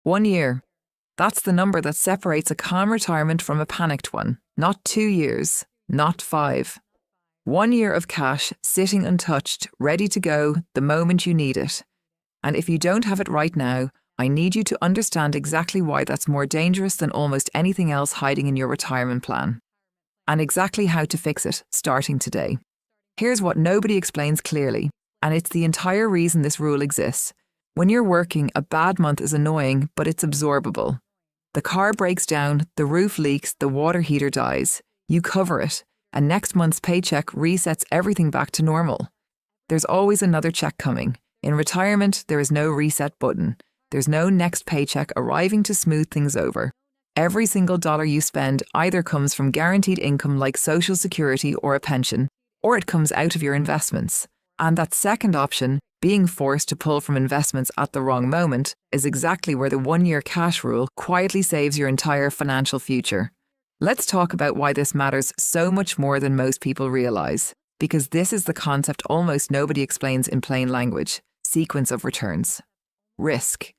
1 year. That's the number that separates a calm retirement from a panicked one. Not 2 years, not 5. 1 year of cash sitting untouched, ready to go the moment you need it. And if you don't have it right now, I need you to understand exactly why that's more dangerous than almost anything else hiding in your retirement plan. And exactly how to fix it, starting today. Here's what nobody explains clearly, and it's the entire reason this rule exists. When you're working, a bad month is annoying, but it's absorbable. The car breaks down, the roof leaks, the water heater dies. You cover it, and next month's paycheck resets everything back to normal. There's always another check coming. In retirement, there is no reset button. There's no next paycheck arriving to smooth things over. Every single dollar you spend either comes from guaranteed income like Social Security or a pension, or it comes out of your investments. And that second option, being forced to pull from investments at the wrong moment, is exactly where the 1 year cash rule quietly saves your entire financial future. Let's talk about why this matters so much more than most people realize, because this is the concept almost nobody explains in plain language: sequence of returns. Risk.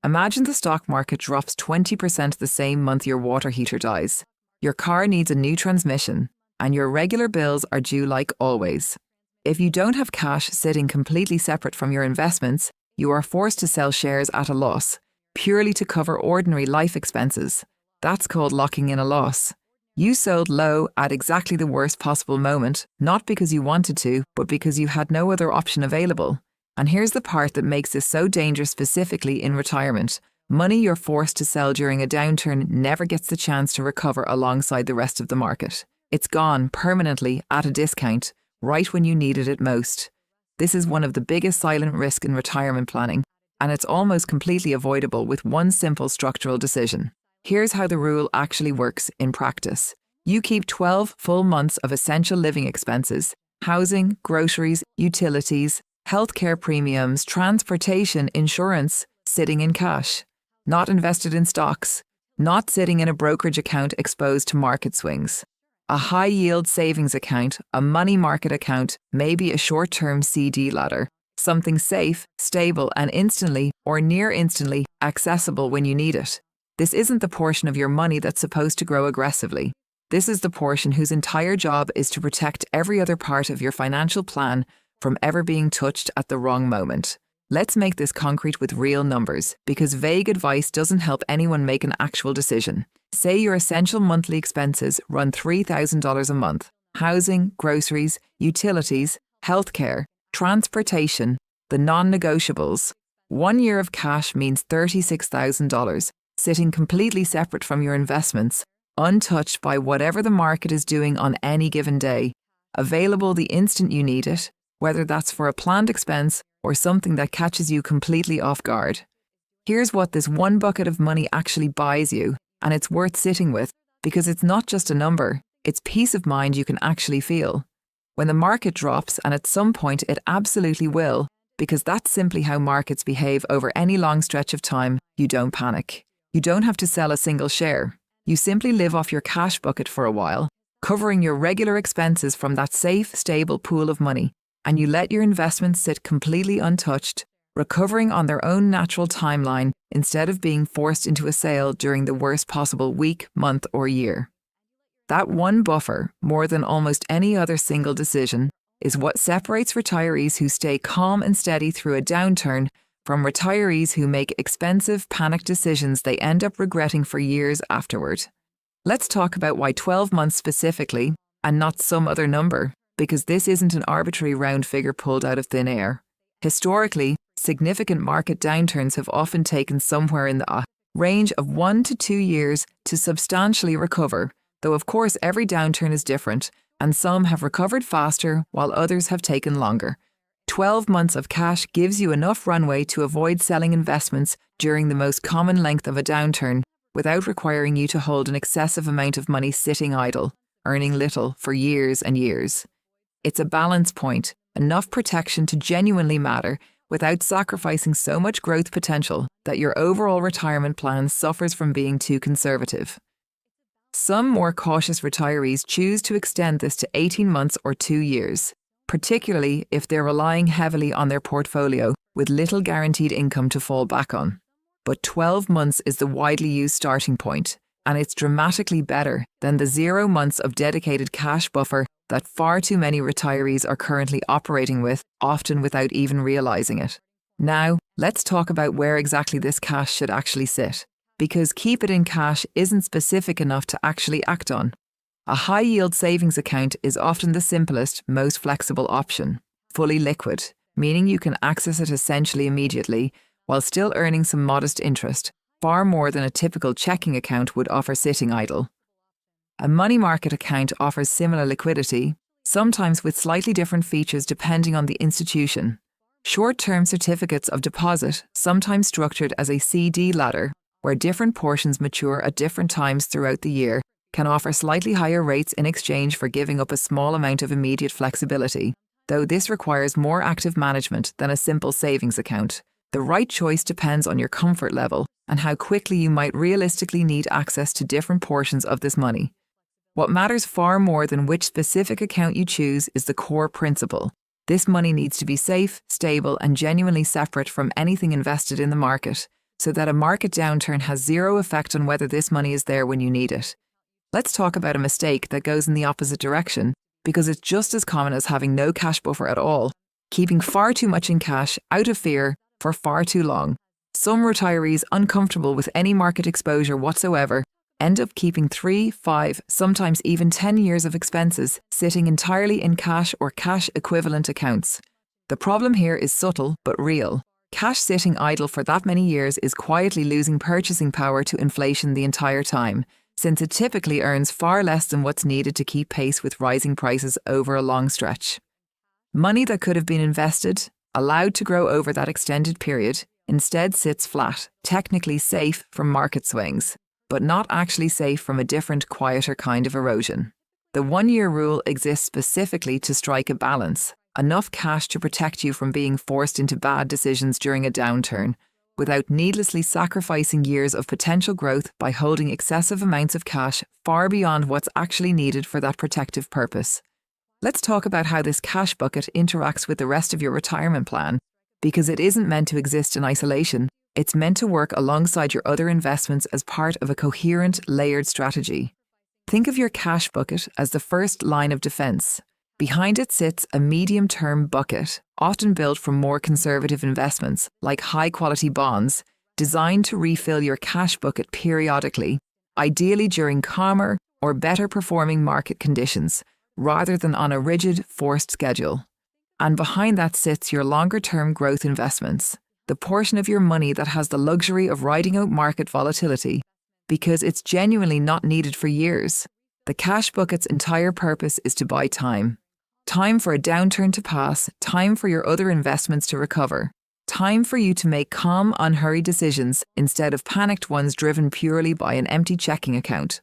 Imagine the stock market drops 20% the same month your water heater dies. Your car needs a new transmission, and your regular bills are due like always. If you don't have cash sitting completely separate from your investments, you are forced to sell shares at a loss, purely to cover ordinary life expenses. That's called locking in a loss. You sold low at exactly the worst possible moment, not because you wanted to, but because you had no other option available. And here's the part that makes this so dangerous specifically in retirement. Money you're forced to sell during a downturn never gets the chance to recover alongside the rest of the market. It's gone permanently at a discount, right when you needed it most. This is one of the biggest silent risks in retirement planning, and it's almost completely avoidable with one simple structural decision. Here's how the rule actually works in practice. You keep 12 full months of essential living expenses, housing, groceries, utilities, healthcare premiums, transportation, insurance, sitting in cash, not invested in stocks, not sitting in a brokerage account exposed to market swings. A high-yield savings account, a money market account, maybe a short-term CD ladder, something safe, stable, and instantly, or near instantly, accessible when you need it. This isn't the portion of your money that's supposed to grow aggressively. This is the portion whose entire job is to protect every other part of your financial plan from ever being touched at the wrong moment. Let's make this concrete with real numbers, because vague advice doesn't help anyone make an actual decision. Say your essential monthly expenses run $3,000 a month. Housing, groceries, utilities, healthcare, transportation, the non-negotiables. 1 year of cash means $36,000, sitting completely separate from your investments, untouched by whatever the market is doing on any given day, available the instant you need it, whether that's for a planned expense or something that catches you completely off guard. Here's what this one bucket of money actually buys you, and it's worth sitting with, because it's not just a number, it's peace of mind you can actually feel. When the market drops, and at some point it absolutely will, because that's simply how markets behave over any long stretch of time, you don't panic. You don't have to sell a single share. You simply live off your cash bucket for a while, covering your regular expenses from that safe, stable pool of money, and you let your investments sit completely untouched, recovering on their own natural timeline instead of being forced into a sale during the worst possible week, month, or year. That one buffer, more than almost any other single decision, is what separates retirees who stay calm and steady through a downturn from retirees who make expensive, panicked decisions they end up regretting for years afterward. Let's talk about why 12 months specifically, and not some other number, because this isn't an arbitrary round figure pulled out of thin air. Historically, significant market downturns have often taken somewhere in the range of 1 to 2 years to substantially recover, though of course every downturn is different, and some have recovered faster while others have taken longer. 12 months of cash gives you enough runway to avoid selling investments during the most common length of a downturn without requiring you to hold an excessive amount of money sitting idle, earning little for years and years. It's a balance point, enough protection to genuinely matter without sacrificing so much growth potential that your overall retirement plan suffers from being too conservative. Some more cautious retirees choose to extend this to 18 months or 2 years, particularly if they're relying heavily on their portfolio with little guaranteed income to fall back on. but 12 months is the widely used starting point, and it's dramatically better than the 0 months of dedicated cash buffer that far too many retirees are currently operating with, often without even realising it. Now, let's talk about where exactly this cash should actually sit, because keep it in cash isn't specific enough to actually act on. A high-yield savings account is often the simplest, most flexible option, fully liquid, meaning you can access it essentially immediately while still earning some modest interest, far more than a typical checking account would offer sitting idle. A money market account offers similar liquidity, sometimes with slightly different features depending on the institution. Short-term certificates of deposit, sometimes structured as a CD ladder, where different portions mature at different times throughout the year, can offer slightly higher rates in exchange for giving up a small amount of immediate flexibility, though this requires more active management than a simple savings account. The right choice depends on your comfort level and how quickly you might realistically need access to different portions of this money. What matters far more than which specific account you choose is the core principle. This money needs to be safe, stable, and genuinely separate from anything invested in the market, so that a market downturn has zero effect on whether this money is there when you need it. Let's talk about a mistake that goes in the opposite direction, because it's just as common as having no cash buffer at all, keeping far too much in cash out of fear for far too long. Some retirees uncomfortable with any market exposure whatsoever end up keeping 3, 5, sometimes even 10 years of expenses sitting entirely in cash or cash equivalent accounts. The problem here is subtle but real. Cash sitting idle for that many years is quietly losing purchasing power to inflation the entire time, since it typically earns far less than what's needed to keep pace with rising prices over a long stretch. Money that could have been invested, allowed to grow over that extended period, instead sits flat, technically safe from market swings, but not actually safe from a different, quieter kind of erosion. The 1-year rule exists specifically to strike a balance, enough cash to protect you from being forced into bad decisions during a downturn, without needlessly sacrificing years of potential growth by holding excessive amounts of cash far beyond what's actually needed for that protective purpose. Let's talk about how this cash bucket interacts with the rest of your retirement plan, because it isn't meant to exist in isolation. It's meant to work alongside your other investments as part of a coherent, layered strategy. Think of your cash bucket as the first line of defense. Behind it sits a medium-term bucket, often built from more conservative investments, like high-quality bonds, designed to refill your cash bucket periodically, ideally during calmer or better-performing market conditions, rather than on a rigid, forced schedule. And behind that sits your longer-term growth investments, the portion of your money that has the luxury of riding out market volatility, because it's genuinely not needed for years. The cash bucket's entire purpose is to buy time. Time for a downturn to pass, time for your other investments to recover, time for you to make calm, unhurried decisions instead of panicked ones driven purely by an empty checking account.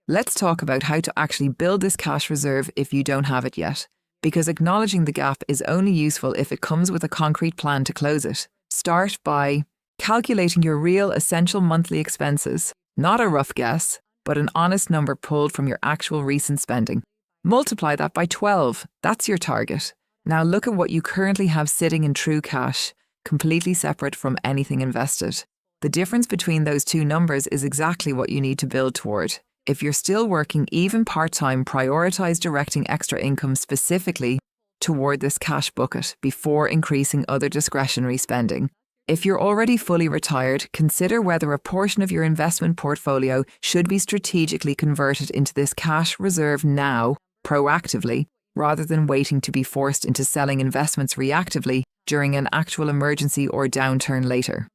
Let's talk about how to actually build this cash reserve if you don't have it yet, because acknowledging the gap is only useful if it comes with a concrete plan to close it. Start by calculating your real essential monthly expenses, not a rough guess, but an honest number pulled from your actual recent spending. Multiply that by 12. That's your target. Now look at what you currently have sitting in true cash, completely separate from anything invested. The difference between those two numbers is exactly what you need to build toward. If you're still working even part-time, prioritize directing extra income specifically toward this cash bucket before increasing other discretionary spending. If you're already fully retired, consider whether a portion of your investment portfolio should be strategically converted into this cash reserve now, proactively, rather than waiting to be forced into selling investments reactively during an actual emergency or downturn later.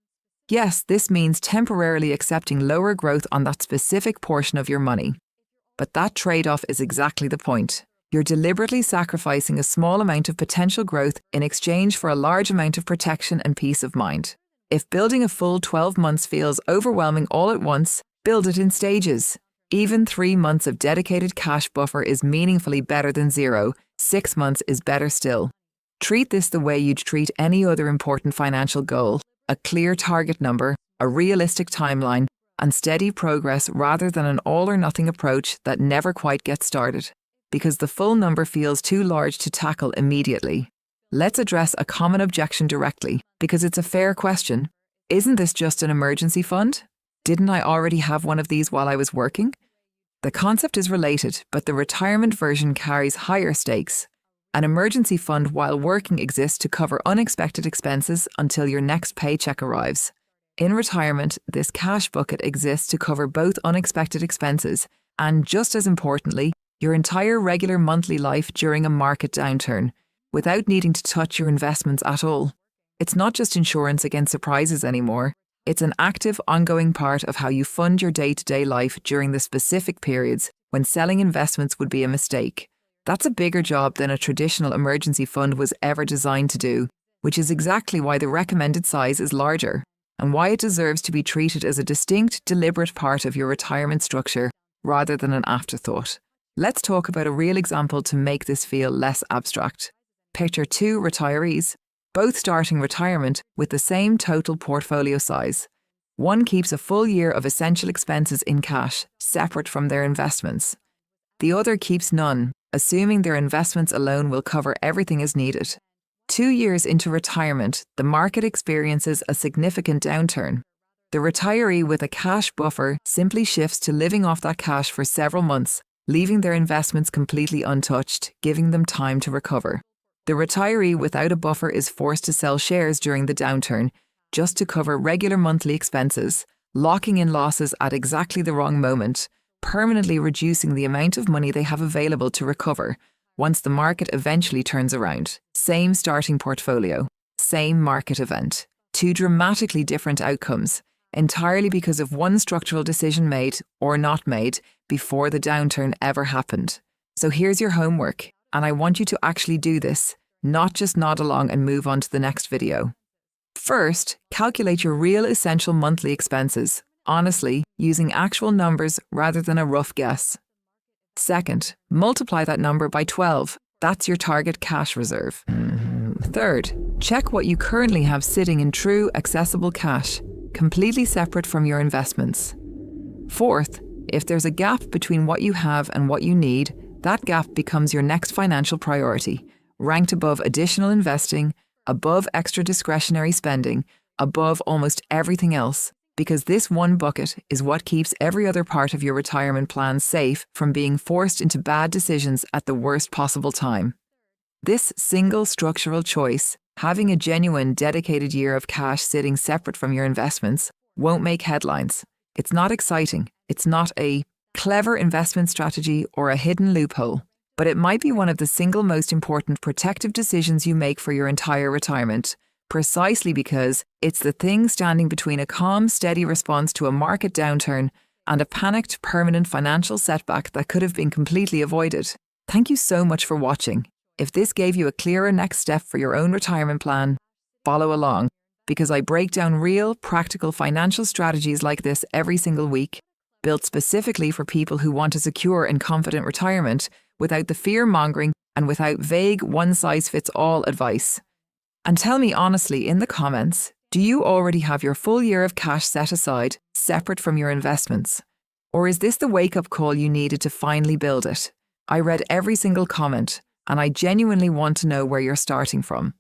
Yes, this means temporarily accepting lower growth on that specific portion of your money. But that trade-off is exactly the point. You're deliberately sacrificing a small amount of potential growth in exchange for a large amount of protection and peace of mind. If building a full 12 months feels overwhelming all at once, build it in stages. Even 3 months of dedicated cash buffer is meaningfully better than 0. 6 months is better still. Treat this the way you'd treat any other important financial goal: a clear target number, a realistic timeline, and steady progress rather than an all-or-nothing approach that never quite gets started, because the full number feels too large to tackle immediately. Let's address a common objection directly, because it's a fair question. Isn't this just an emergency fund? Didn't I already have one of these while I was working? The concept is related, but the retirement version carries higher stakes. An emergency fund while working exists to cover unexpected expenses until your next paycheck arrives. In retirement, this cash bucket exists to cover both unexpected expenses and, just as importantly, your entire regular monthly life during a market downturn, without needing to touch your investments at all. It's not just insurance against surprises anymore. It's an active, ongoing part of how you fund your day-to-day life during the specific periods when selling investments would be a mistake. That's a bigger job than a traditional emergency fund was ever designed to do, which is exactly why the recommended size is larger, and why it deserves to be treated as a distinct, deliberate part of your retirement structure rather than an afterthought. Let's talk about a real example to make this feel less abstract. Picture 2 retirees, both starting retirement with the same total portfolio size. One keeps a full year of essential expenses in cash, separate from their investments. The other keeps none, assuming their investments alone will cover everything as needed. 2 years into retirement, the market experiences a significant downturn. The retiree with a cash buffer simply shifts to living off that cash for several months, leaving their investments completely untouched, giving them time to recover. The retiree without a buffer is forced to sell shares during the downturn just to cover regular monthly expenses, locking in losses at exactly the wrong moment, permanently reducing the amount of money they have available to recover once the market eventually turns around. Same starting portfolio, same market event. 2 dramatically different outcomes, entirely because of one structural decision made or not made before the downturn ever happened. So here's your homework, and I want you to actually do this, not just nod along and move on to the next video. First, calculate your real essential monthly expenses, honestly, using actual numbers rather than a rough guess. Second, multiply that number by 12. That's your target cash reserve. Third, check what you currently have sitting in true, accessible cash, completely separate from your investments. Fourth, if there's a gap between what you have and what you need, that gap becomes your next financial priority, ranked above additional investing, above extra discretionary spending, above almost everything else, because this one bucket is what keeps every other part of your retirement plan safe from being forced into bad decisions at the worst possible time. This single structural choice, having a genuine, dedicated year of cash sitting separate from your investments, won't make headlines. It's not exciting. It's not a clever investment strategy or a hidden loophole, but it might be one of the single most important protective decisions you make for your entire retirement, precisely because it's the thing standing between a calm, steady response to a market downturn and a panicked, permanent financial setback that could have been completely avoided. Thank you so much for watching. If this gave you a clearer next step for your own retirement plan, follow along, because I break down real, practical financial strategies like this every single week, built specifically for people who want a secure and confident retirement without the fear-mongering and without vague one-size-fits-all advice. And tell me honestly in the comments, do you already have your full year of cash set aside, separate from your investments? Or is this the wake-up call you needed to finally build it? I read every single comment, and I genuinely want to know where you're starting from.